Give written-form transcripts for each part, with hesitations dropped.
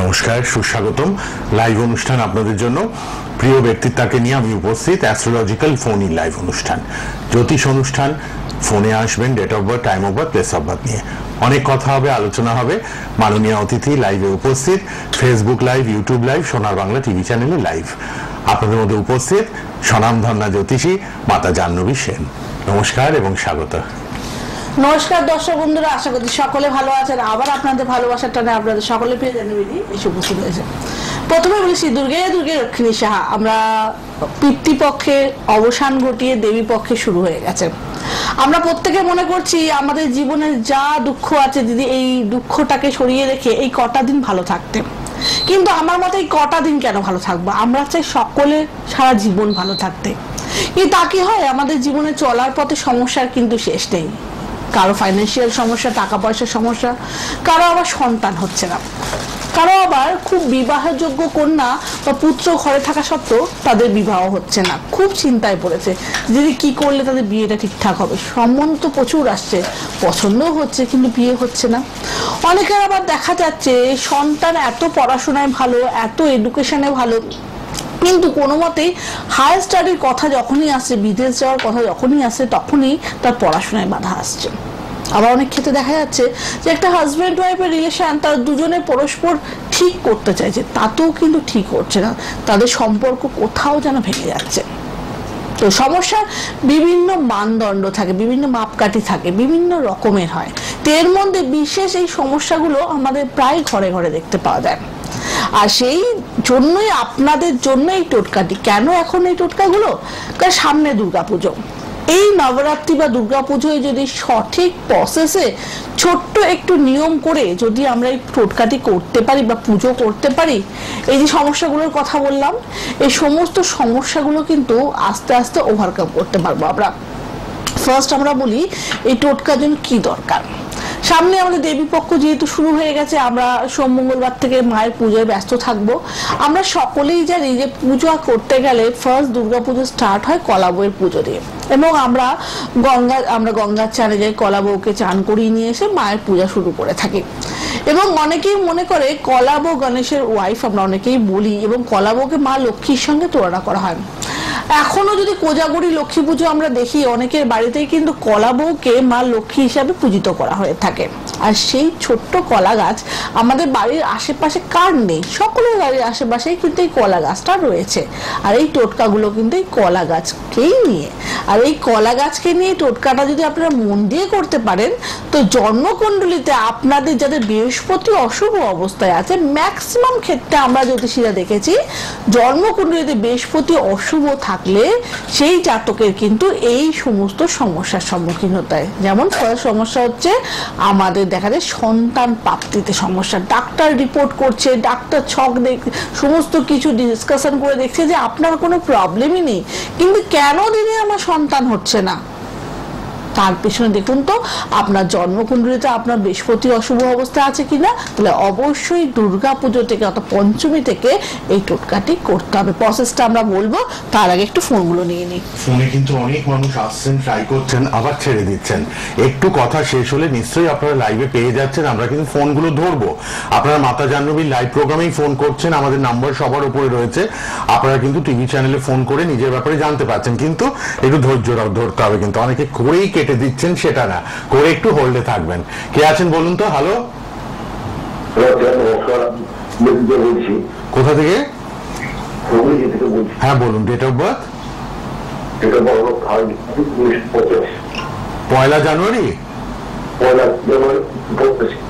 নমস্কার, সুস্বাগতম। লাইভ অনুষ্ঠান আপনাদের জন্য। প্রিয় ব্যক্তিত্বকে নিয়ে আমি উপস্থিত। অ্যাস্ট্রোলজিক্যাল ফোন ইন লাইভ অনুষ্ঠান, জ্যোতিষ অনুষ্ঠান। ফোনে আসবেন, date of birth, time of birth, place of birth নিয়ে অনেক কথা হবে, আলোচনা হবে। মাননীয় অতিথি লাইভে উপস্থিত। ফেসবুক লাইভ, ইউটিউব লাইভ, সোনার বাংলা টিভি চ্যানেলে লাইভ। আপনাদের মধ্যে উপস্থিত স্বনামধন্যা জ্যোতিষী মাতা জাহ্নবী সেন। নমস্কার এবং স্বাগত। নমস্কার দর্শক বন্ধুরা, আশা করি সকলে ভালো আছেন। আবার আপনাদের ভালোবাসার টানে আপনাদের সকলে পেয়ে জাহ্নবী এসে উপস্থিত হয়েছে। প্রথমে বলেছি দুর্গে দুর্গে রক্ষিণী সাহা। আমরা পিতৃপক্ষের অবসান ঘটিয়ে দেবী পক্ষে শুরু হয়ে গেছে। আমরা প্রত্যেকে মনে করছি আমাদের জীবনের যা দুঃখ আছে দিদি, এই দুঃখটাকে সরিয়ে রেখে এই কটা দিন ভালো থাকতে। কিন্তু আমার মতে এই কটা দিন কেন ভালো থাকবো, আমরা চাই সকলে সারা জীবন ভালো থাকতে। কিন্তু তা কি হয়, আমাদের জীবনে চলার পথে সমস্যার কিন্তু শেষ নেই। কারো ফাইন্যান্সিয়াল সমস্যা, টাকা পয়সার সমস্যা, কারো আবার সন্তান হচ্ছে না, কারো আবার খুব বিবাহযোগ্য কন্যা বা পুত্র ঘরে থাকা সত্ত্বেও তাদের বিবাহ হচ্ছে না। খুব চিন্তায় পড়েছে যদি কি করলে তাদের বিয়েটা ঠিকঠাক হবে। সম্বন্ধ তো প্রচুর আসছে, পছন্দও হচ্ছে, কিন্তু বিয়ে হচ্ছে না। অনেকের আবার দেখা যাচ্ছে সন্তান এত পড়াশোনায় ভালো, এত এডুকেশনে ভালো, কিন্তু কোনো মতেই হায়ার স্টাডির কথা যখনই আসছে, বিদেশ যাওয়ার কথা যখনই আসছে, তখনই তার পড়াশোনায় বাধা আসছে। আবার অনেক ক্ষেত্রে দেখা যাচ্ছে যে একটা হাজব্যান্ড ওয়াইফের রিলেশন, তার দুজনে পরস্পর ঠিক করতে চাইছে, তাতেও কিন্তু ঠিক হচ্ছে না, তাদের সম্পর্ক কোথাও যেন ভেঙে যাচ্ছে। তো সমস্যার বিভিন্ন মানদণ্ড থাকে, বিভিন্ন মাপকাঠি থাকে, বিভিন্ন রকমের হয়। তো এর মধ্যে বিশেষ এই সমস্যাগুলো আমাদের প্রায় ঘরে ঘরে দেখতে পাওয়া যায়। আর সেই জন্যই আপনাদের জন্য এই টোটকাটি। কেন এখন এই টোটকাগুলো? কারণ সামনে দুর্গাপুজো। এই নবরাত্রি বা দুর্গাপুজোয় যদি সঠিক প্রসেসে ছোট্ট একটু নিয়ম করে যদি আমরা এই টোটকাটি করতে পারি বা পুজো করতে পারি, এই যে সমস্যাগুলোর কথা বললাম, এই সমস্ত সমস্যাগুলো কিন্তু আস্তে আস্তে ওভারকাম করতে পারবো আমরা। ফার্স্ট আমরা বলি এই টোটকার জন্য কি দরকার। সামনে আমাদের দেবী পক্ষ যেহেতু শুরু হয়ে গেছে, আমরা সোম মঙ্গলবার থেকে মায়ের পুজোয় ব্যস্ত থাকবো। আমরা সকলেই জানি যে পুজো করতে গেলে ফার্স্ট দুর্গা পুজো স্টার্ট হয় কলা বউয়ের পুজো দিয়ে, এবং আমরা গঙ্গার চানে যাই, কলা বউকে চান করিয়ে নিয়ে এসে মায়ের পূজা শুরু করে থাকি। এবং অনেকেই মনে করে কলা বউ গণেশের ওয়াইফ, আমরা অনেকেই বলি, এবং কলা বউকে মা লক্ষ্মীর সঙ্গে তুলনা করা হয়। এখনো যদি কোজাগরি লক্ষ্মী পুজো আমরা দেখি, অনেকের বাড়িতেই কিন্তু কলা বউকে মা লক্ষ্মী হিসাবে পূজিত করা হয়ে থাকে। আর সেই ছোট্ট কলা গাছ আমাদের বাড়ির আশেপাশে কার নেই, সকলের বাড়ির আশেপাশেই কিন্তু এই কলা গাছটা রয়েছে। আর এই টোটকাগুলো কিন্তু এই কলা গাছকেই নিয়ে। আর এই কলা গাছকে নিয়ে টোটকাটা যদি আপনারা মন দিয়ে করতে পারেন, তো জন্মকুণ্ডলিতে আপনাদের যাদের বৃহস্পতি অশুভ অবস্থায় আছে, ম্যাক্সিমাম ক্ষেত্রে আমরা জ্যোতিষীরা দেখেছি জন্মকুণ্ডলিতে বৃহস্পতি অশুভ থাকলে সেই জাতকের কিন্তু এই সমস্ত সমস্যার সম্মুখীন হতে হয়। যেমন সমস্যা হচ্ছে আমাদের দেখা যায় সন্তান প্রাপ্তিতে সমস্যা। ডাক্তার রিপোর্ট করছে, ডাক্তার ছক সমস্ত কিছু ডিসকাশন করে দেখছে যে আপনার কোনো প্রবলেমই নেই, কিন্তু কেন দিনে আমার সন্তান হচ্ছে না, তার পেছনে দেখুন তো আপনার জন্মকুণ্ডলিতে আপনার বৃহস্পতি অশুভ অবস্থায় আছে কিনা। তাহলে অবশ্যই দুর্গা পুজো থেকে অর্থাৎ পঞ্চমী থেকে এই টোটকাটি করতে হবে। প্রসেসটা আমরা বলবো, তার আগে একটু ফোনগুলো নিয়ে নিই। ফোনে কিন্তু অনেক মানুষ আসছেন, ট্রাই করছেন, আবার ছেড়ে দিচ্ছেন। একটু কথা শেষ হলে নিশ্চয়ই আপনারা লাইভে পেয়ে যাচ্ছেন, আমরা কিন্তু ফোনগুলো ধরবো। আপনারা মাতা জাহ্নবীর লাইভ প্রোগ্রামেই ফোন করছেন, আমাদের নাম্বার সবার উপরে রয়েছে। আপনারা কিন্তু টিভি চ্যানেলে ফোন করে নিজের ব্যাপারে জানতে পারছেন, কিন্তু একটু ধৈর্য ধরতে হবে। কিন্তু অনেকে করেই কেটে দিচ্ছেন, সেটা না করে একটু হোল্ডে থাকবেন। কে আছেন বলুন তো? হ্যালো, কোথা থেকে? হ্যাঁ বলুন, ডেট অফ বার্থ? পয়লা জানুয়ারি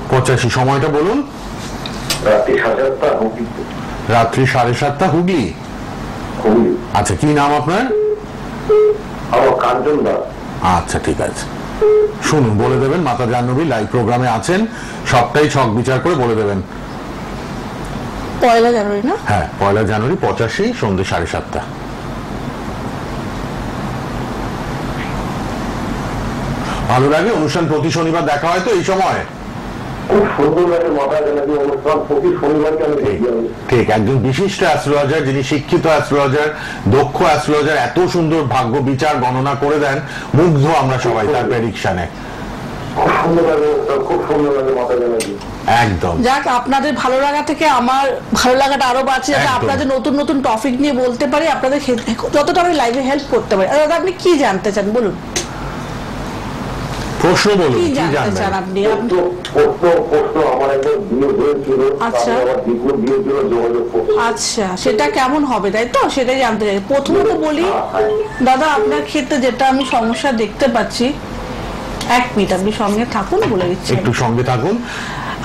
85। সময়টা বলুন। রাত্রি 7:30 হুগলি। আচ্ছা, কি নাম আপনার? আচ্ছা ঠিক আছে, শুনুন বলে দেবেন। মাতা জাহ্নবী লাইভ প্রোগ্রামে আছেন, সবটাই ছক বিচার করে বলে দেবেন। পয়লা জানুয়ারি না? হ্যাঁ, পয়লা জানুয়ারি 85, সন্ধ্যে 7:30। ভালো লাগে অনুষ্ঠান? প্রতি শনিবার দেখা হয় তো এই সময়? ঠিক, একজন বিশিষ্ট অ্যাস্ট্রোলজার, যিনি শিক্ষিত অ্যাস্ট্রোলজার, দক্ষ অ্যাস্ট্রোলজার, এত সুন্দর ভাগ্য বিচার গণনা করে দেন, মুগ্ধ আমরা সবাই তার প্রেডিকশনে। খুব সুন্দর লাগে, খুব সুন্দর লাগে মাতা জাহ্নবী। একদম। যাক, আপনাদের ভালো লাগা থেকে আমার ভালো লাগাটা আরো বাড়ছে, যাতে আপনাদের নতুন নতুন টপিক নিয়ে বলতে পারি, আপনাদের যতটা আমি লাইভে হেল্প করতে পারি। দাদা, আপনি কি জানতে চান বলুন? প্রশ্ন বলুন, কি জানতে চান আপনি? আচ্ছা, সেটা কেমন হবে তাই তো, সেটাই জানতে চাই। প্রথমত বলি দাদা, আপনার ক্ষেত্রে যেটা আমি সমস্যা দেখতে পাচ্ছি, 1 মিনিট আপনি সঙ্গে থাকুন, বলে দিচ্ছি, একটু সঙ্গে থাকুন।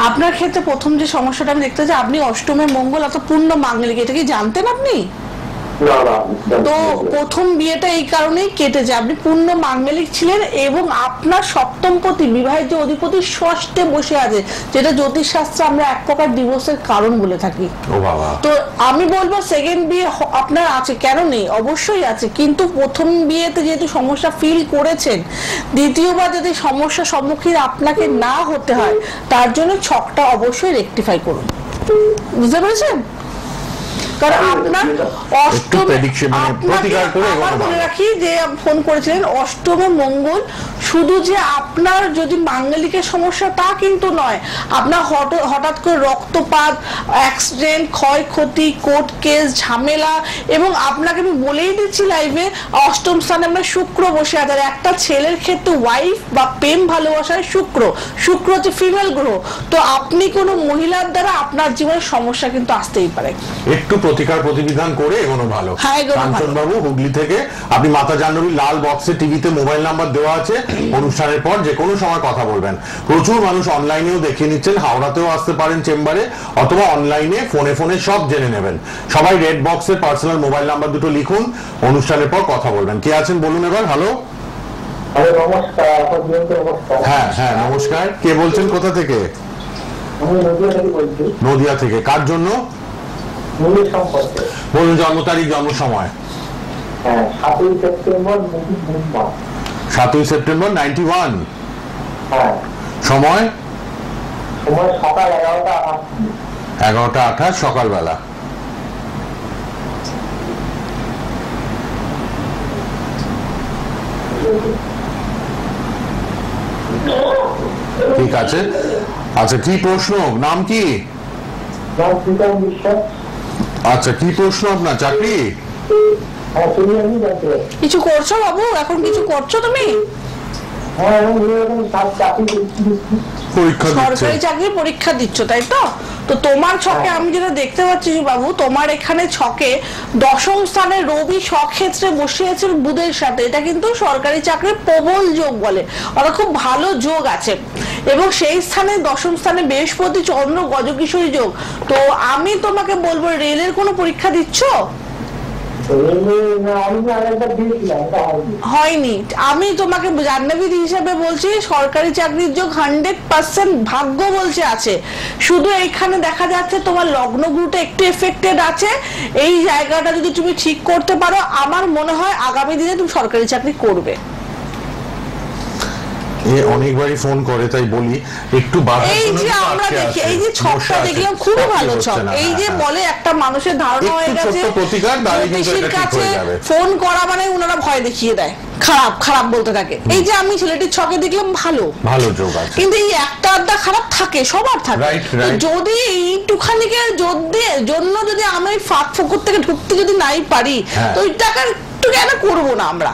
আপনার ক্ষেত্রে প্রথম যে সমস্যাটা আমি দেখতে চাই, আপনি অষ্টমে মঙ্গল অর্থাৎ পূর্ণ মাঙ্গলিক, এটা কি জানতেন আপনি? তো প্রথম বিয়েটা এই কারণেই কেটেছে, আপনি পূর্ণ মাঙ্গলিক ছিলেন এবং আপনার সপ্তমপতি বিবাহিত অধিপতি ষষ্ঠে বসে আছে, যেটা জ্যোতিষ শাস্ত্রে আমরা এক প্রকার ডিভোর্সের কারণ বলে থাকি। তো আমি বলবো সেকেন্ড বিয়ে আপনার আছে, কেন নেই, অবশ্যই আছে, কিন্তু প্রথম বিয়েতে যেহেতু সমস্যা ফিল করেছেন, দ্বিতীয়বার যদি সমস্যার সম্মুখীন আপনাকে না হতে হয়, তার জন্য ছকটা অবশ্যই রেকটিফাই করুন, বুঝতে পেরেছেন? কারণ আপনার বলে রাখি যে ফোন করেছিলেন অষ্টমে মঙ্গল, শুধু যে আপনার যদি মাঙ্গলিকের সমস্যা তা কিন্তু নয়, আপনার হঠাৎ করে রক্তপাত, অ্যাক্সিডেন্ট, ক্ষয়ক্ষতি, কোর্ট কেস, ঝামেলা, এবং আপনাকে আমি বলেই দিচ্ছি লাইভে, অষ্টম স্থানে আমরা শুক্র বসে আছে। একটা ছেলের ক্ষেত্রে ওয়াইফ বা প্রেম ভালোবাসায় শুক্র হচ্ছে ফিমেল গ্রহ, তো আপনি কোনো মহিলার দ্বারা আপনার জীবনের সমস্যা কিন্তু আসতেই পারে। একটু প্রতিকার প্রতিবিধান করে এগোনো ভালো। কাঞ্চন বাবু হুগলি থেকে, আপনি মাতা জাহ্নবীর লাল বক্সে টিভিতে মোবাইল নাম্বার দেওয়া আছে, অনুষ্ঠানের পর যে কোনো সময় কথা বলবেন। প্রচুর মানুষ অনলাইনেও দেখিয়ে নিচ্ছেন, হাওড়াতেও আসতে পারেন চেম্বারে, অথবা অনলাইনে ফোনে সব জেনে নেবেন। সবাই রেড বক্সে পার্সোনাল মোবাইল নাম্বার দুটো লিখুন, অনুষ্ঠানের পর কথা বলবেন। কে আছেন বলুন এবার? হ্যালো। হ্যাঁ হ্যাঁ নমস্কার, কে বলছেন, কোথা থেকে? নদিয়া থেকে। কার জন্য বলুন? জন্ম তারিখ, জন্ম সময়? 7ই সেপ্টেম্বর 91। সময়? সকাল 11:28 সকালবেলা। ঠিক আছে। আচ্ছা, কি প্রশ্ন? নাম কি? আচ্ছা, কি প্রশ্ন আপনার? চাকরি? কিছু করছো বাবু এখন? কিছু করছো তুমি? সরকারি চাকরির পরীক্ষা দিচ্ছ তাই তো? তো তোমার ছকে আমি যেটা দেখতে পাচ্ছি বাবু, তোমার এখানে ছকে দশম স্থানে রবি স্বক্ষেত্রে বসে আছে বুধের সাথে, এটা কিন্তু সরকারি চাকরির প্রবল যোগ বলে, ওরা খুব ভালো যোগ আছে। এবং সেই স্থানে দশম স্থানে বৃহস্পতি চন্দ্র গজকিশোরী যোগ। তো আমি তোমাকে বলবো, রেলের কোনো পরীক্ষা দিচ্ছ? হয়নি। আমি তোমাকে জাহ্নবী হিসেবে বলছি, সরকারি চাকরির যোগ 100% ভাগ্য বলছে আছে। শুধু এইখানে দেখা যাচ্ছে তোমার লগ্ন গ্রহটা একটু এফেক্টেড আছে। এই জায়গাটা যদি তুমি ঠিক করতে পারো, আমার মনে হয় আগামী দিনে তুমি সরকারি চাকরি করবে। অনেকবারই ফোন করে, তাই বলি একটু এই যে আমরা দেখি, এই যে ছকটা দেখলাম খুবই ভালো ছক। এই যে বলে একটা মানুষের ধারণা হয়ে গেছে জ্যোতিষীর কাছে ফোন করা মানে ওনারা ভয় দেখিয়ে দেয়, খারাপ খারাপ বলতে থাকে। এই যে আমি ছেলেটির ছকে দেখলাম ভালো ভালো যোগ আছে, কিন্তু এই একটা আধটা খারাপ থাকে, সবার থাকে। যদি এইটুখানিকে জন্য যদি আমি ফাঁক ফোকর থেকে ঢুকতে যদি নাই পারি, তো ওই টাকার একটু কেন করবো না আমরা?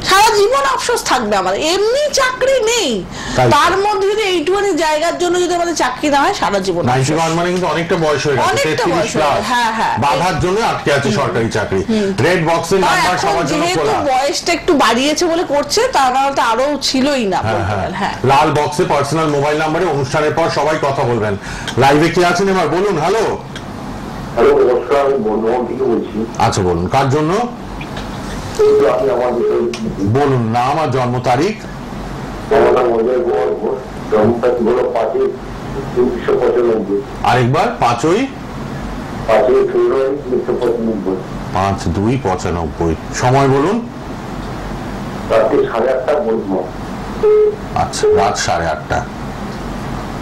সারা জীবন আফসোস থাকবে আমাদের। এমনি চাকরি নেই, তার মধ্যে যদি এইটুখানি জায়গার জন্য যদি আমাদের চাকরি না হয়, সারা জীবন। 91 মানে কিন্তু অনেকটা বয়স হয়ে গেছে, 33 প্লাস। হ্যাঁ হ্যাঁ, বাধার জন্য আটকে আছে সরকারি চাকরি। রেড বক্সের নাম্বার সবার জন্য খোলা। বয়সটা একটু বাড়িয়েছে বলে করছে, তার কারণে তো আরো ছিলই না। হ্যাঁ, লাল বক্সে পার্সোনাল মোবাইল নাম্বারে অনুষ্ঠানের পর সবাই কথা বলবেন। লাইভে কি আছেন এবার বলুন? হ্যালো। হ্যালো, নমস্কার, আমি বর্ধমান থেকে বলছি। আচ্ছা বলুন, কার জন্য বলুন? নাম আর জন্ম তারিখ? আরেকবার? 5/2/95। সময় বলুন? আচ্ছা, রাত 8:30।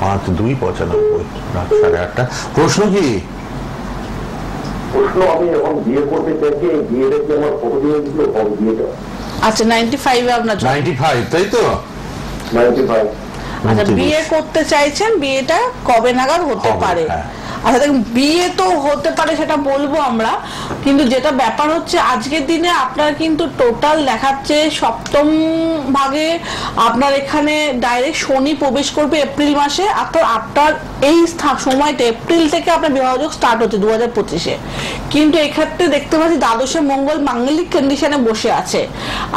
5/2/95, রাত 8:30। প্রশ্ন কি? আমি এখন বিয়ে করতে চাইছি, বিয়েটা কি আমার কতদিনের ভিতরে হবে বিয়েটা? আচ্ছা, 95 আপনার 95 তাই তো? 95। আচ্ছা, বিয়ে করতে চাইছেন, বিয়েটা কবে নাগাদ হতে পারে? আচ্ছা দেখুন, বিয়ে তো হতে পারে সেটা বলবো আমরা, কিন্তু যেটা ব্যাপার হচ্ছে আজকের দিনে আপনার কিন্তু টোটাল দেখাচ্ছে সপ্তম ভাগে আপনার এখানে ডাইরেক্ট শনি প্রবেশ করবে এপ্রিল মাসে। আপনার এই সময়টা এপ্রিল থেকে আপনার বিবাহযোগ স্টার্ট হচ্ছে 2025-এ, কিন্তু এক্ষেত্রে দেখতে পাচ্ছি দ্বাদশে মঙ্গল মাঙ্গলিক কন্ডিশনে বসে আছে,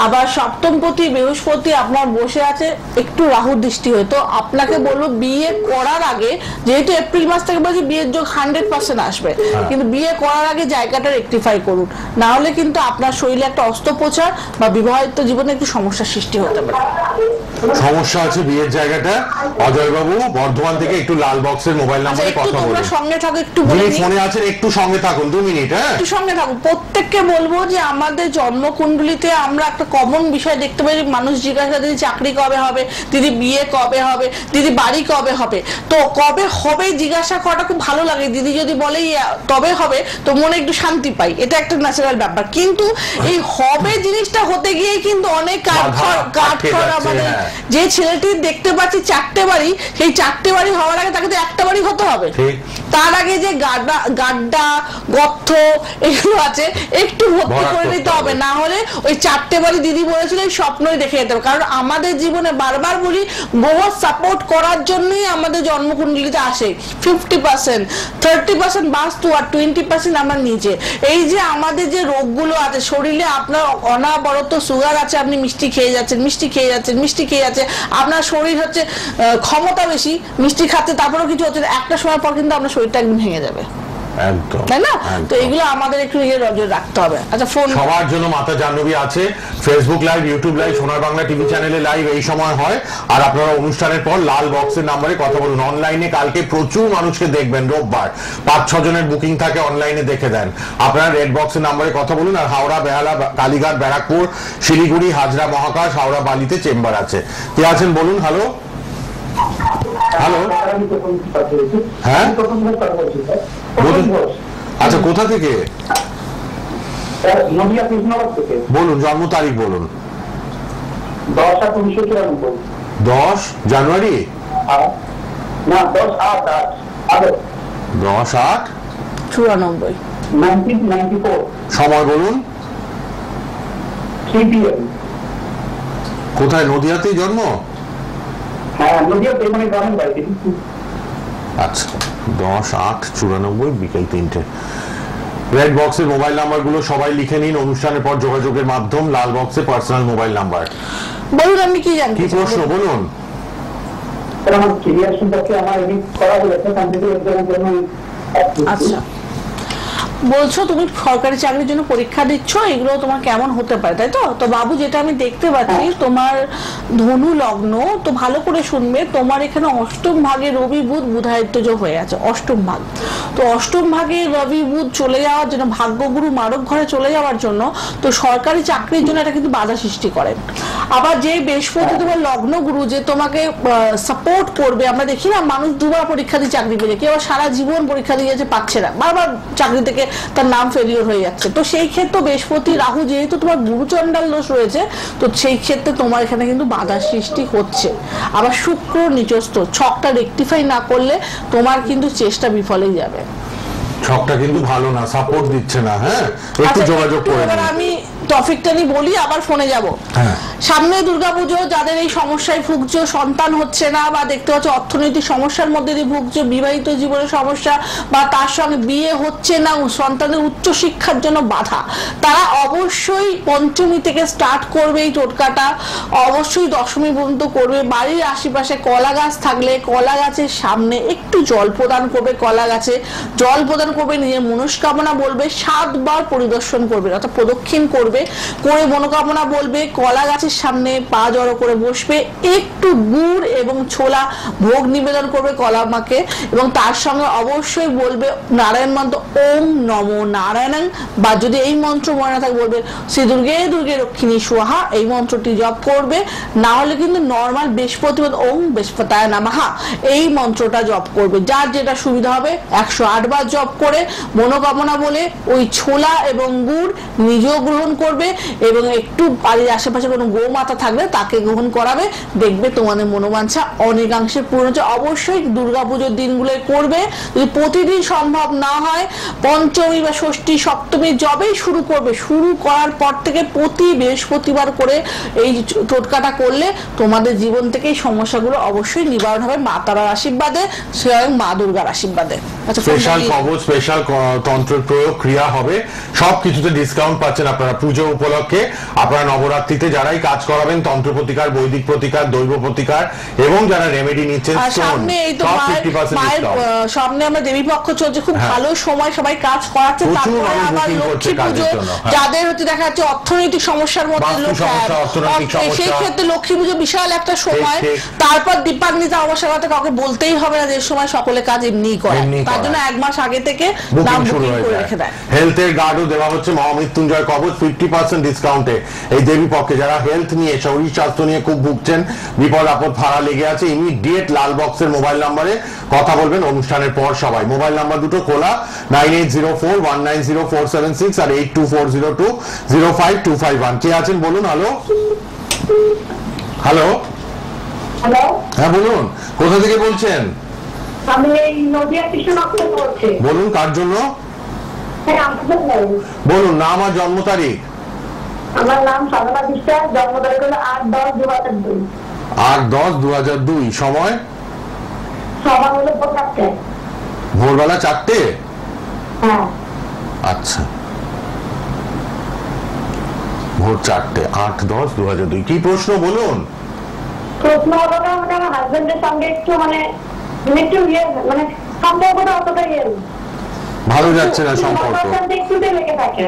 আবার সপ্তমপতি বৃহস্পতি আপনার বসে আছে, একটু রাহু দৃষ্টি হয়ে। তো আপনাকে বলবো বিয়ে করার আগে, যেহেতু এপ্রিল মাস থেকে বলছি বিয়ের যোগ 100% আসবে, কিন্তু বিয়ে করার আগে জায়গাটা রেকটিফাই করুন, না হলে কিন্তু আপনার শরীরে একটা অস্ত্রোপচার বা বিবাহিত জীবনে একটু সমস্যার সৃষ্টি হতে পারে। সমস্যা আছে বিয়ের জায়গাটা। অজয় বাবু বর্ধমান থেকে একটু লাল বক্সের মোবাইল নাম্বারে কথা বলুন। সঙ্গে থাকো, একটু ফোনে আছেন, একটু সঙ্গে থাকুন 2 মিনিট। হ্যাঁ, একটু সঙ্গে থাকুন। প্রত্যেককে বলবো যে আমাদের জন্মকুণ্ডলিতে আমরা একটা কমন বিষয় দেখতে পাই, মানুষ জিজ্ঞাসা, দিদি চাকরি কবে হবে, দিদি বিয়ে কবে হবে, দিদি বাড়ি কবে হবে। তো কবে হবে জিজ্ঞাসা করাটা খুব ভালো লাগে। দিদি যদি বলে তবে হবে, তো মনে একটু শান্তি পাই, এটা একটা ন্যাচারাল ব্যাপার। কিন্তু এই হবে জিনিসটা হতে গিয়ে কিন্তু অনেক কাঠখড় আমাদের, যে ছেলেটি দেখতে পাচ্ছি 4টে বাড়ি, সেই 4টে বাড়ি হওয়ার আগে তাকে তো একটা বাড়ি হতে হবে। তার আগে যে গাড্ডা গর্ত এগুলো আছে একটু ভর্তি করে নিতে হবে, না হলে ওই 4টে বাড়ি দিদি বলেছিল এই স্বপ্নই দেখে যেতে হবে। কারণ আমাদের জীবনে বারবার বলি, গ্রহ সাপোর্ট করার জন্যই আমাদের জন্মকুণ্ডলিতে আসে। 50%, 30% বাস্তু আর 20% আমরা নিজে। এই যে আমাদের যে রোগগুলো আছে শরীরে, আপনার অনাবরত সুগার আছে, আপনি মিষ্টি খেয়ে যাচ্ছেন, মিষ্টি খেয়ে যাচ্ছেন, মিষ্টি খেয়ে যাচ্ছে, আপনার শরীর হচ্ছে ক্ষমতা বেশি, মিষ্টি খাচ্ছে, তারপরেও কিছু হচ্ছে, একটা সময় পর কিন্তু আপনার শরীরটা একদম ভেঙে যাবে, তাই না? তো এগুলো আমাদের একটু নজর রাখতে হবে। আচ্ছা, ফোন সবার জন্য মাতা জাহ্নবী আছে, ফেসবুক লাইভ, ইউটিউব লাইভ, সোনার বাংলা টিভি চ্যানেলে লাইভ এই সময় হয়। আর আপনারা অনুষ্ঠানের পর লাল বক্সের নাম্বারে কথা বলুন। অনলাইনে কালকে প্রচুর মানুষকে দেখবেন, রোববার 5-6 জনের বুকিং থাকে, অনলাইনে দেখে দেন। আপনারা রেড বক্সের নাম্বারে কথা বলুন। আর হাওড়া, বেহালা, কালীঘাট, ব্যারাকপুর, শিলিগুড়ি, হাজরা, মহাকাশ, হাওড়া, বালিতে চেম্বার আছে। কে আছেন বলুন? হ্যালো হ্যালো, হ্যাঁ বলুন। আচ্ছা, কোথা থেকে বলুন? জন্ম তারিখ বলুন। 10 জানুয়ারি, 10/8/94। সময় বলুন। 3 PM। কোথায়? নদিয়াতেই জন্ম? হ্যাঁ, নদিয়াতে, মানে গ্রামের বাড়িতে। আচ্ছা, 10/8/94 বিকেল 3টে। রেড বক্সের মোবাইল নাম্বার গুলো সবাই লিখে নিন। অনুষ্ঠানের পর যোগাযোগের মাধ্যম লাল বক্সে পার্সোনাল মোবাইল নাম্বার। বলুন, আমি কি জানি, কি প্রশ্ন বলুন? আমার ক্লিয়ার সম্পর্কে আমার এডিট করা হয়েছে, কম্পিউটার জন্য। আচ্ছা, বলছো তুমি সরকারি চাকরির জন্য পরীক্ষা দিচ্ছ, এগুলো তোমার কেমন হতে পারে, তাই তো? তো বাবু, যেটা আমি দেখতে পাচ্ছি তোমার ধনু লগ্ন, তো ভালো করে শুনবে, তোমার এখানে অষ্টম ভাগে রবি বুধ বুধায়িত্বজ হয়ে আছে, অষ্টম ভাগ। তো অষ্টম ভাগে রবি বুধ চলে যাওয়ার জন্য, ভাগ্যগুরু মারক ঘরে চলে যাওয়ার জন্য, তো সরকারি চাকরির জন্য এটা কিন্তু বাধা সৃষ্টি করে। আবার যে বৃহস্পতি তোমার লগ্ন গুরু, যে তোমাকে সাপোর্ট করবে, আমরা দেখি না মানুষ 2বার পরীক্ষা দিয়ে চাকরি পেয়েছে, কেউ সারা জীবন পরীক্ষা দিয়ে যাচ্ছে, পাচ্ছে না, বারবার চাকরি থেকে তার নাম ফেলিওর হয়ে যাচ্ছে। তো সেই ক্ষেত্রে বৃহস্পতি রাহু যেহেতু তোমার গুরুচণ্ডাল দোষ রয়েছে, তো সেই ক্ষেত্রে তোমার এখানে কিন্তু বাধা সৃষ্টি হচ্ছে। আবার শুক্র নিচস্থ, ছকটা রেকটিফাই না করলে তোমার কিন্তু চেষ্টা বিফলেই যাবে। ছকটা কিন্তু ভালো না, সাপোর্ট দিচ্ছে না। হ্যাঁ, একটু যোগাযোগ করে নিন। আমি টপিকটা নিয়ে বলি, আবার ফোনে যাব। সামনে দুর্গাপুজো, যাদের এই সমস্যায় ভুগছো, সন্তান হচ্ছে না, বা দেখতে পাচ্ছ অর্থনৈতিক সমস্যার মধ্যে দিয়ে ভুগছো, বিবাহিত জীবনের সমস্যা, বা তার সঙ্গে বিয়ে হচ্ছে না, সন্তানের উচ্চশিক্ষার জন্য বাধা, তারা অবশ্যই পঞ্চমী থেকে স্টার্ট করবে এই টোটকাটা, অবশ্যই দশমী পর্যন্ত করবে। বাড়ির আশেপাশে কলা গাছ থাকলে কলা গাছের সামনে একটু জল প্রদান করবে, কলা গাছে জল প্রদান করবে, নিজের মনস্কামনা বলবে, 7 বার পরিদর্শন করবে, অর্থাৎ প্রদক্ষিণ করবে, করে মনোকামনা বলবে, কলা গাছের সামনে পা জড়ো করে বসবে, একটু গুড় এবং ছোলা ভোগ নিবেদন করবে কলা মাকে, এবং তার সঙ্গে অবশ্যই বলবে নারায়ণ মন্ত্র, ওম নমো নারায়ণ, বা যদি এই মন্ত্র মনে না থাকে বলবে শ্রী দুর্গে দুর্গে রক্ষিণী স্বাহা, এই মন্ত্রটি জপ করবে। না হলে কিন্তু নর্মাল বৃহস্পতিবাদ ওম বৃহস্পতায় নমঃ এই মন্ত্রটা জপ করবে, যার যেটা সুবিধা হবে। 108 বার জপ করে মনোকামনা বলে ওই ছোলা এবং গুড় নিজেও গ্রহণ করবে এবং একটু বাড়ির আশেপাশে কোনো গোমাতা থাকলে তাকে গ্রহণ করাবে, দেখবে তোমাদের মনোবাঞ্ছা অনেকাংশে পূর্ণ হচ্ছে। অবশ্যই দুর্গাপুজোর দিনগুলোয় করবে, যদি প্রতিদিন সম্ভব না হয় পঞ্চমী বা ষষ্ঠী সপ্তমী যবেই শুরু করবে, শুরু করার পর থেকে প্রতি বৃহস্পতিবার করে এই টোটকাটা করলে তোমাদের জীবন থেকে এই সমস্যাগুলো অবশ্যই নিবারণ হবে মা তারার আশীর্বাদে, স্বয়ং মা দুর্গার আশীর্বাদে। আচ্ছা, স্পেশাল কবচ, স্পেশাল তন্ত্রের প্রয়োগ ক্রিয়া হবে, সবকিছুতে ডিসকাউন্ট পাচ্ছেন আপনারা পুজো উপলক্ষে। আপনারা নবরাত্রিতে যারাই কাজ করাবেন, তন্ত্র প্রতিকার, বৈদিক প্রতিকার, দৈব প্রতিকার এবং যারা রেমেডি নিচ্ছেন, সামনে এই তো মায়ের সামনে আমরা দেবী পক্ষ চলছে, খুব ভালো সময়, সবাই কাজ করাচ্ছে। তারপরে আবার লক্ষ্মী পুজো, যাদের হচ্ছে দেখা যাচ্ছে অর্থনৈতিক সমস্যার মধ্যে সেই ক্ষেত্রে লক্ষ্মী পুজো বিশাল একটা সময়। তারপর দীপান্বিতা অবসর কথা কাউকে বলতেই হবে না, যে সময় সকলে কাজ এমনি করে, তার জন্য 1 মাস আগে থেকে দাম বুকিং করে রেখে দেয়। হেলথের গার্ডও দেওয়া হচ্ছে মহামৃত্যুঞ্জয় কবচ 50% ডিসকাউন্টে এই দেবী পক্ষে। যারা হেলথ নিয়ে, শরীর স্বাস্থ্য নিয়ে খুব ভুগছেন, বিপদ আপদ ফাড়া লেগে আছে, ইমিডিয়েট লাল বক্সের মোবাইল নাম্বারে কথা বলবেন অনুষ্ঠানের পর। সবাই মোবাইল নাম্বার দুটো খোলা, 9804190476 আর 8240205251। কে আছেন বলুন? হ্যালো হ্যালো হ্যালো, হ্যাঁ বলুন, কোথা থেকে বলছেন? আমি এই নদিয়া কৃষ্ণনগর বলছি। বলুন কার জন্য? হ্যাঁ, আপনাদের বলুন। বলুন নাম আর জন্ম তারিখ। আমার নাম সাধনা বিশ্বাস, জন্ম তারিখ হলো 8-10-2002। 8-10-2002। সময়? সবার হলো 4টা। ভোরবেলা 4টে? হ্যাঁ। আচ্ছা, ভোর 4টে, 8-10-2002। কি প্রশ্ন বলুন? প্রশ্ন হলো না, মানে আমার হাজবেন্ডের সঙ্গে একটু একটু মানে সম্পর্কটা অতটা ভালো যাচ্ছে না সম্পর্ক। একটু লেগে থাকে।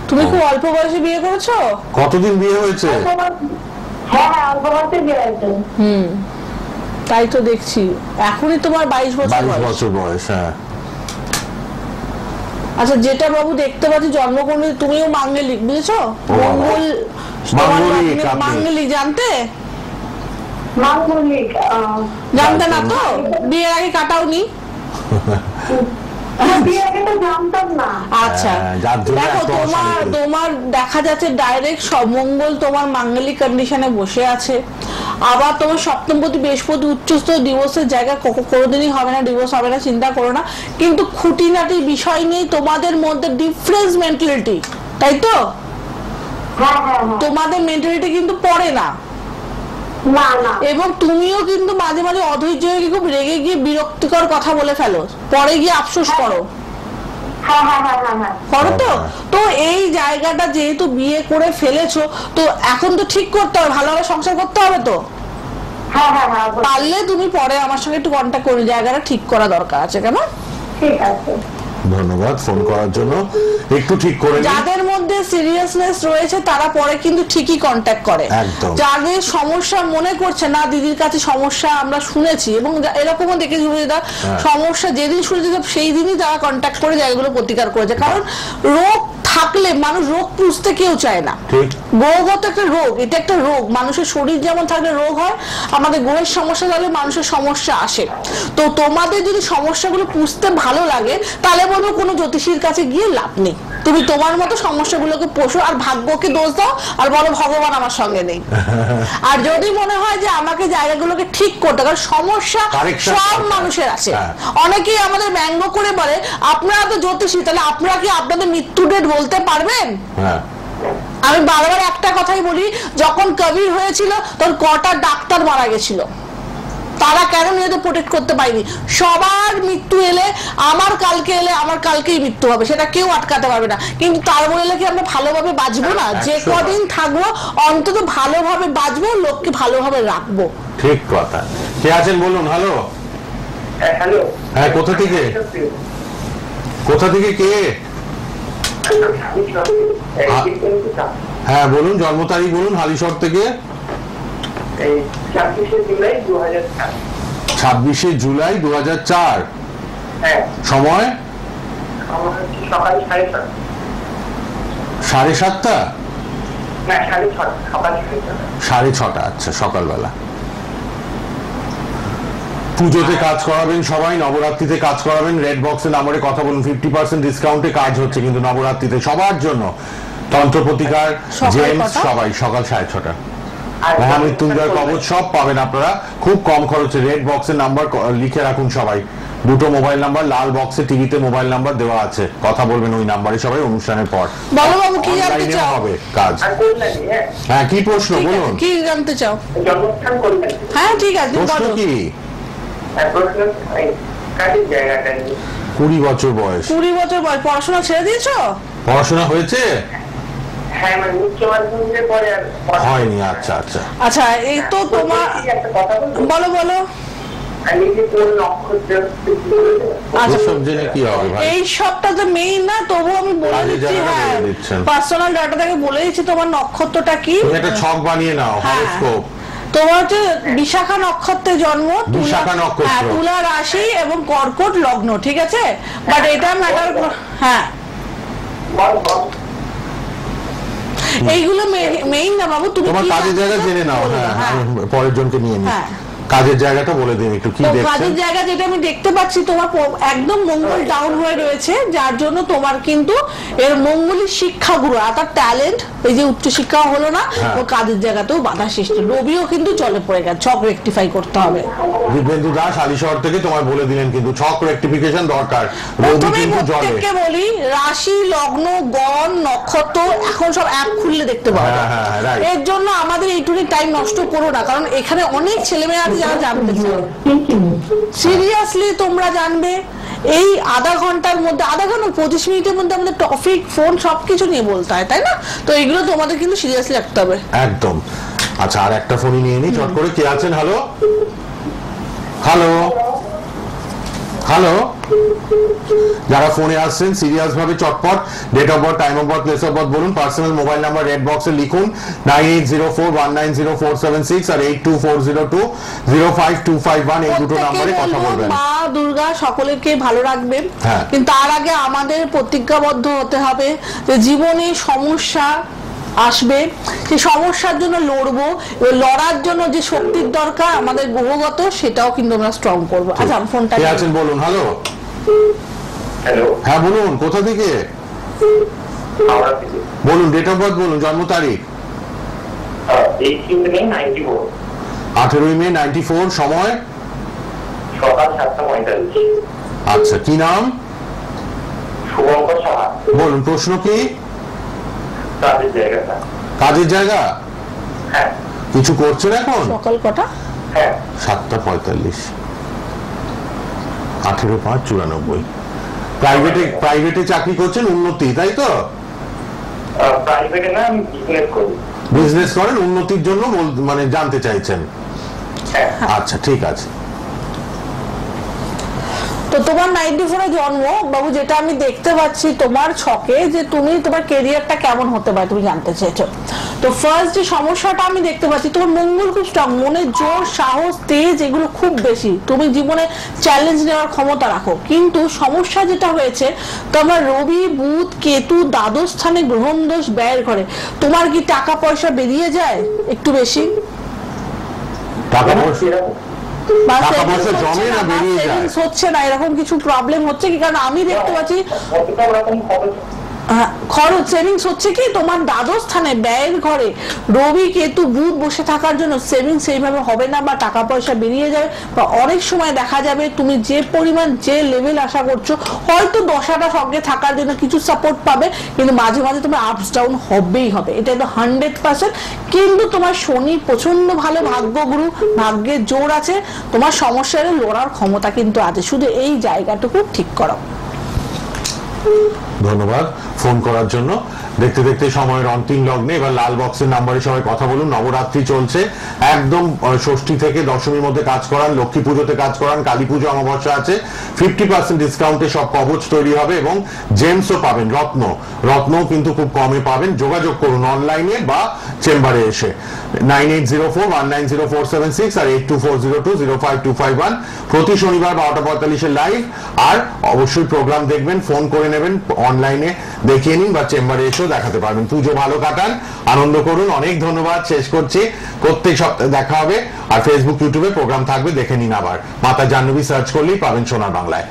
তুমি খুব অল্প বয়সে বিয়ে করেছো? কতদিন বিয়ে হয়েছে? হ্যাঁ, অল্প বয়সে বিয়ে হয়েছে। তাই তো দেখছি, এখনই তোমার 22 বছর। 22 বছর বয়স। হ্যাঁ। আচ্ছা, যেটা বাবু দেখতে পাচ্ছি জন্মকুণ্ডলী, তুমিও মাঙ্গলিক, বুঝেছো? মঙ্গল মাঙ্গলিক জানতে? মাঙ্গলিক জানতে না তো? বিয়ের আগে কাটাওনি? আচ্ছা, দেখো তোমার দেখা যাচ্ছে ডাইরেক্ট মঙ্গল তোমার মাঙ্গলিক কন্ডিশনে বসে আছে। আবার তোমার সপ্তমপতি বৃহস্পতি উচ্চস্থ, ডিভোর্সের জায়গা কোনোদিনই হবে না, ডিভোর্স হবে না, চিন্তা করো না। কিন্তু খুঁটিনাটি বিষয় নেই তোমাদের মধ্যে ডিফারেন্স মেন্টালিটি, তাই তো? তোমাদের মেন্টালিটি কিন্তু পড়ে না, এবং তুমিও কিন্তু মাঝে মাঝে অধৈর্য হয়ে খুব রেগে গিয়ে বিরক্তিকর কথা বলে ফেলো, পরে গিয়ে আফসোস করো। করো তো? তো এই জায়গাটা যেহেতু বিয়ে করে ফেলেছো, তো এখন তো ঠিক করতে হবে, ভালোভাবে সংসার করতে হবে। তো পারলে তুমি পরে আমার সঙ্গে একটু কন্ট্যাক্ট করে, জায়গাটা ঠিক করা দরকার আছে। কেন? ঠিক আছে, ধন্যবাদ ফোন করার জন্য। একটু ঠিক করে যাদের মধ্যে সিরিয়াসনেস রয়েছে তারা পরে কিন্তু ঠিকই কন্ট্যাক্ট করে। যাদের সমস্যা মনে করছে না দিদির কাছে সমস্যা আমরা শুনেছি, এবং এরকমও দেখেছি সমস্যা যেদিন শুনেছি সেই দিনই তারা কন্ট্যাক্ট করে জায়গাগুলো প্রতিকার করেছে। কারণ রোগ থাকলে মানুষ রোগ পুষতে কেউ চায় না। গ্রহগত একটা রোগ, এটা একটা রোগ। মানুষের শরীর যেমন থাকলে রোগ হয়, আমাদের গ্রহের সমস্যা থাকলে মানুষের সমস্যা আসে। তো তোমাদের যদি সমস্যাগুলো পুষতে ভালো লাগে, তাহলে বলবো কোনো জ্যোতিষীর কাছে গিয়ে লাভ নেই। তুমি তোমার মতো সমস্যাগুলোকে পোষো, আর ভাগ্যকে দোষ দাও, আর বলো ভগবান আমার সঙ্গে নেই। আর যদি মনে হয় যে আমাকে জায়গাগুলোকে ঠিক করতে, কারণ সমস্যা সব মানুষের আছে। অনেকেই আমাদের ব্যঙ্গ করে বলে আপনারা তো জ্যোতিষী, তাহলে আপনারা কি আপনাদের মৃত্যু ডেট বলতে পারবেন? আমি বারবার একটা কথাই বলি, যখন কোভিড হয়েছিল তখন কটা ডাক্তার মারা গেছিল, তারা কেন নিজেদের প্রোটেক্ট করতে পারেনি? সবার মৃত্যু এলে আমার কালকে এলে আমার কালকেই মৃত্যু হবে, সেটা কেউ আটকাতে পারবে না। কিন্তু তার বলে কি আমরা ভালোভাবে বাঁচবো না? যে কদিন থাকবো অন্তত ভালোভাবে বাঁচবো, লোককে ভালোভাবে রাখবো। ঠিক কথা। কে আছেন বলুন? হ্যালো। হ্যালো। হ্যাঁ, কোথা থেকে? কোথা থেকে কে? হ্যাঁ বলুন, জন্ম তারিখ বলুন। হালিশহর থেকে। 26শে জুলাই 2004। সময়? সকাল 7:30। 7:30? 6:30। আচ্ছা, সকালবেলা। পুজোতে কাজ করাবেন সবাই, নবরাত্রিতে কাজ করাবেন, রেড বক্সের নাম্বারে কথা বলুন। 50% ডিসকাউন্টে কাজ হচ্ছে কিন্তু নবরাত্রিতে সবার জন্য। তন্ত্র প্রতিকার, সকাল জেমস, কটা? সবাই সকাল 6:30। মহামৃত্যুঞ্জয় কবচ সব পাবেন আপনারা খুব কম খরচে। রেড বক্সের নাম্বার লিখে রাখুন সবাই, দুটো মোবাইল নাম্বার, লাল বক্সে টিভিতে মোবাইল নাম্বার দেওয়া আছে, কথা বলবেন ওই নাম্বারে সবাই অনুষ্ঠানের পর। বলো বাবু কি জানতে অনলাইনেও চাও? হবে কাজ। হ্যাঁ কি প্রশ্ন ঠিক আছে, বলুন? কি জানতে চাও? জন্মস্থান করবেন হ্যাঁ ঠিক আছে, তুমি প্রশ্ন বলো। কি? প্রশ্ন কাজের জায়গাটা নিয়ে 20 বছর বয়স। 20 বছর বয়স, পড়াশোনা ছেড়ে দিয়েছো? পড়াশোনা হয়েছে? হ্যাঁ মানে উচ্চ মাধ্যমিকের পরে আর হয়নি, আচ্ছা আচ্ছা। আচ্ছা এই তো তোমার, একটা কথা বলবো বলো বলো। আমি যে কোন নক্ষত্র আচ্ছা ওসব জেনে কি হবে ভাই? এই সবটা তো মেইন না, তবু আমি বলে কাজের দিচ্ছি। জায়গাটা হ্যাঁ বলে দিচ্ছেন। পার্সোনাল ডাটা থেকে বলে দিচ্ছি তোমার নক্ষত্রটা কি। তুমি একটা ছক বানিয়ে নাও, হ্যাঁ। হরোস্কোপ। তোমার হচ্ছে বিশাখা নক্ষত্রে জন্ম, বিশাখা নক্ষত্র। হ্যাঁ, তুলা রাশি এবং কর্কট লগ্ন, ঠিক আছে? বাট এটা ম্যাটার, হ্যাঁ এইগুলো মেইন না বাবু। তুমি তোমার কি কাজের জায়গা জানতে জেনে নাও। চাও? হ্যাঁ হ্যাঁ। আমি পরের জনকে নিয়ে নিই। হ্যাঁ। কাজের জায়গাটা বলে দিন একটু, কি তো দেখছেন? কাজের জায়গা যেটা আমি দেখতে পাচ্ছি, তোমার একদম মঙ্গল ডাউন হয়ে রয়েছে, যার জন্য তোমার কিন্তু এর মঙ্গলই শিক্ষাগুরু, আর তার ট্যালেন্ট, এই যে উচ্চ শিক্ষা হলো না, হ্যাঁ। ও কাজের জায়গাতেও বাধা সৃষ্টি। রবিও কিন্তু জলে পড়ে গেছে, ছক রেকটিফাই করতে হবে। দিব্যেন্দু দাস আলিশহর থেকে তোমায় বলে দিলেন কিন্তু ছক রেকটিফিকেশন দরকার। রবি প্রথমে কিন্তু জলে। প্রত্যেককে বলি, রাশি, লগ্ন, গণ, নক্ষত্র এখন সব অ্যাপ খুললে দেখতে পাওয়া যায়। হ্যাঁ, হ্যাঁ, right. এর জন্য আমাদের এইটুকুনি টাইম নষ্ট করো না, কারণ এখানে অনেক ছেলেমেয়ে আছে যারা জানতে চায়। সিরিয়াসলি তোমরা জানবে এই আধা ঘন্টার মধ্যে, আধা ঘন্টা 25 মিনিটের মধ্যে আমাদের টপিক, ফোন সবকিছু নিয়ে বলতে হয়, তাই না? তো এগুলো তোমাদের কিন্তু সিরিয়াসলি রাখতে হবে। একদম। আচ্ছা আর একটা ফোনই নিয়ে নিই চট করে। কে আছেন? Hello hello hello. যারা ফোনে আসছেন সিরিয়াস ভাবে চটপট date of birth, time of birth, place of birth বলুন। পার্সোনাল মোবাইল নাম্বার রেড বক্সে লিখুন 9804190476 আর 8240205251 এই দুটো নাম্বারে কথা বলবেন। মা দুর্গা সকলকে ভালো রাখবেন, হ্যাঁ। কিন্তু তার আগে আমাদের প্রতিজ্ঞাবদ্ধ হতে হবে যে জীবনে সমস্যা আসবে, সেই সমস্যার জন্য লড়বো, এবং লড়ার জন্য যে শক্তির দরকার আমাদের গ্রহগত, সেটাও কিন্তু আমরা স্ট্রং করবো। আচ্ছা ফোনটা কে আছেন বলুন। হ্যালো হ্যালো হ্যাঁ বলুন, কোথা থেকে হাওড়া থেকে বলুন? ডেট অফ বার্থ বলুন, জন্ম তারিখ। 18 মে 94 18 মে 94, সময় সকাল 7:45। আচ্ছা কি নাম শুভঙ্কর সাহা। বলুন, প্রশ্ন কি? কাজের জায়গাটা। কাজের জায়গা হ্যাঁ কিছু করছেন এখন? সকাল কটা? হ্যাঁ 7:45, 18/5/94। প্রাইভেটে চাকরি করছেন, উন্নতি, তাই তো? প্রাইভেটে না, আমি বিজনেস করি। বিজনেস করেন, উন্নতির জন্য মানে জানতে চাইছেন। হ্যাঁ আচ্ছা ঠিক আছে। তো তোমার 94 এ জন্ম বাবু, যেটা আমি দেখতে পাচ্ছি তোমার ছকে, যে তুমি তোমার কেরিয়ারটা কেমন হতে পারে তুমি জানতে চেয়েছো। তো ফার্স্ট যে সমস্যাটা আমি দেখতে পাচ্ছি, তোমার মঙ্গল খুব স্ট্রং, মনে জোর, সাহস, তেজ এগুলো খুব বেশি, তুমি জীবনে চ্যালেঞ্জ নেওয়ার ক্ষমতা রাখো। কিন্তু সমস্যা যেটা হয়েছে, তোমার রবি, বুধ, কেতু দ্বাদশ স্থানে গ্রহণ দোষ ব্যয়ের ঘরে। তোমার কি টাকা পয়সা বেরিয়ে যায় একটু বেশি? টাকা পয়সা এরকম বা টাকা savings পয়সা হচ্ছে জমে না, না বা বেরিয়ে যায়? savings হচ্ছে না, এরকম কিছু প্রবলেম হচ্ছে কি? কারণ আমি দেখতে পাচ্ছি কতটা রকম খরচ। খরচ, সেভিংস হচ্ছে কি তোমার দ্বাদশ স্থানে ব্যয়ের ঘরে রবি, কেতু, বুধ বসে থাকার জন্য সেভিংস সেইভাবে হবে না, বা টাকা পয়সা বেরিয়ে যাবে, বা অনেক সময় দেখা যাবে তুমি যে পরিমাণ, যে লেভেল আশা করছো, হয়তো দশাটা সঙ্গে থাকার জন্য কিছু সাপোর্ট পাবে, কিন্তু মাঝে মাঝে তোমার আপস ডাউন হবেই হবে, এটা তো 100%। কিন্তু তোমার শনি প্রচন্ড ভালো ভাগ্যগুরু, ভাগ্যের জোর আছে, তোমার সমস্যার লড়ার ক্ষমতা কিন্তু আছে, শুধু এই জায়গাটুকু ঠিক করো। ধন্যবাদ ফোন করার জন্য। দেখতে দেখতে সময়ের অন্তিম লগ্নে এবার লাল বক্সের নাম্বারে সবাই কথা বলুন। নবরাত্রি চলছে, একদম ষষ্ঠী থেকে দশমীর মধ্যে কাজ করান, লক্ষ্মী পুজোতে কাজ করান, কালী পুজো অমাবস্যা আছে, 50% ডিসকাউন্টে সব কবচ তৈরি হবে, এবং জেমসও পাবেন, রত্নও কিন্তু খুব কমে পাবেন। যোগাযোগ করুন অনলাইনে বা চেম্বারে এসে। 9804190476 আর 8240205251 প্রতি শনিবার 12:45 লাইভ। আর অবশ্যই প্রোগ্রাম দেখবেন, ফোন করে নেবেন, অনলাইনে দেখিয়ে নিন বা চেম্বারে এসেও দেখাতে পারবেন। পুজো ভালো কাটান, আনন্দ করুন। অনেক ধন্যবাদ, শেষ করছি। প্রত্যেক সপ্তাহে দেখা হবে, আর ফেসবুক, ইউটিউবে প্রোগ্রাম থাকবে, দেখে নিন। আবার মাতা জাহ্নবী সার্চ করলেই পাবেন সোনার বাংলায়।